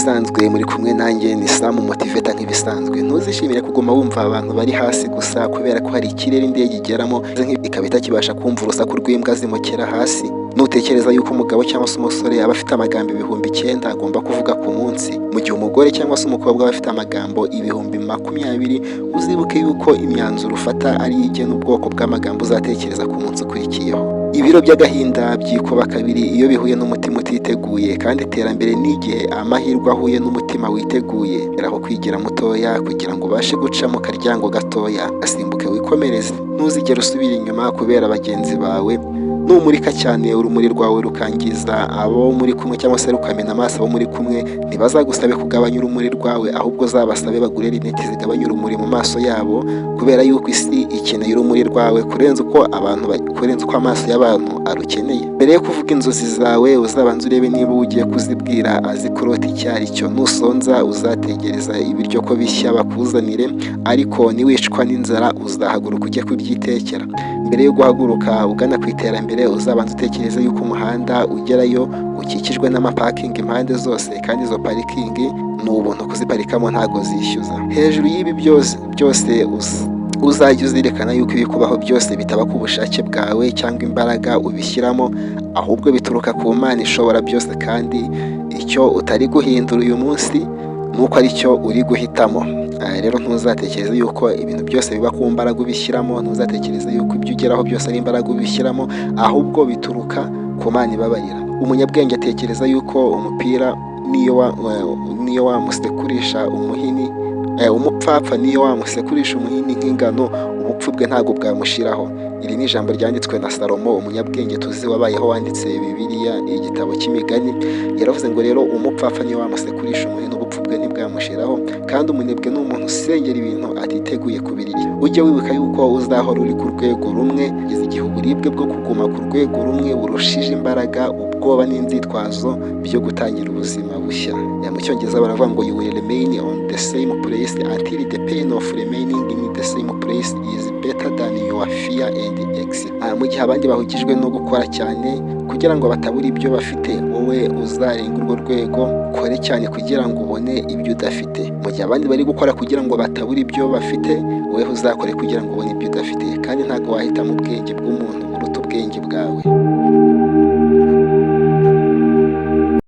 nk'ibisanzwe muri kumwe nanjye ni Sam Motivator nk'ibisanzwe. Ntuzishimire kuguma wumva abantu bari hasi gusa kubera ko hari ikirere indege igeramo ikaba itakibasha kumva urusaku rw'imbwa zimukera hasi. Nutekereza yuko umugabo cyangwa se umusore aba afite amagambo 9,000 agomba kuvuga ku munsi, mu gihe umugore cyangwa se umukobwa aba afite amagambo 20,000, uzibuke yuko imyanzuro ufata ari igena ubwoko bw'amagambo uzatekereza ku munsi ukurikiyeho. Ibiro by'agahinda byikuba kabiri iyo bihuye n'umutima utiteguye, kandi iterambere ni igihe amahirwe ahuye n'umutima witeguye. Aho kwigira mutoya kugira ngo ubashe guca mu karyango gatoya, asimbuke wikomereze. Ntuzigere usubira inyuma kubera bagenzi bawe. Numurika cyane urumuri rwawe rukangiza abo muri kumwe cyangwa se rukamena amaso abo muri kumwe, ntibazagusabe kugabanya urumuri rwawe, ahubwo zabasabe bagure rinete zigabanya urumuri mu maso yabo, kubera yuko isi ikeneye urumuri rwawe kurenza uko amaso y'abantu arukeneye. Mbere yo kuvuga inzozi zawe uzabanza urebe niba ugiye kuzibwira azi kurota icyo ari cyo. Nusonza uzategereza ibiryo ko bishya bakuzanire, ariko niwicwa n'inzara uzahaguruka ujye kubyitekera. Mbere yo guhaguruka ugana ku iterambere uzabanza utekereza yuko umuhanda ugerayo ukikijwe n'amapakingi impande zose, kandi izo parikingi ni ubuntu kuziparikamo ntago zishyuza. Hejuru y'ibi byose uzajya uzirikana yuko ibikubaho byose bitaba ku bushake bwawe cyangwa imbaraga ubishyiramo, ahubwo bituruka ku Mana ishobora byose, kandi icyo utari guhindura uyu munsi nuko ari cyo uri guhitamo. Rero ntuzatekereze yuko ibintu byose biba ku mbaraga ubishyiramo, ntuzatekereze yuko ibyo ugeraho byose ari imbaraga ubishyiramo, ahubwo bituruka ku Mana ibabarira. Umunyabwenge atekereza yuko umupira niyo wamusekurisha umuhini, umupfapfa niyo wamusekurisha umuhini nk'ingano, ubupfu bwe ntabwo bwamushiraho. Iri ni ijambo ryanditswe na Salomo, umunyabwenge tuzi wabayeho, wanditse Bibiliya, igitabo cy'imigani. Yaravuze ngo rero umupfapfa niyo wamusekurisha umuhini, ubupfu bwe ntibwamushiraho, kandi umunebwe ni umuntu usengera ibintu atiteguye kubirya. Ujye wibuka yuko uzahora uri ku rwego rumwe, kugeza igihe uburibwe bwo kuguma ku rwego rumwe burushije imbaraga ubwoba n'inzitwazo byo gutangira ubuzima bushya. Mu Cyongereza baravuga ngo you will remain on the same place until the pain of remaining in the same place is better than your fear and exit. Mu gihe abandi bahugijwe no gukora cyane kugira ngo batabura ibyo bafite, wowe uzarenga urwo rwego, kore cyane kugira ngo ubone ibyo udafite. Mu gihe abandi bari gukora kugira ngo batabura ibyo bafite, wowe uzakore kugira ngo ubone ibyo udafite, kandi ntabwo wahitamo ubwenge bw'umuntu buruta ubwenge bwawe.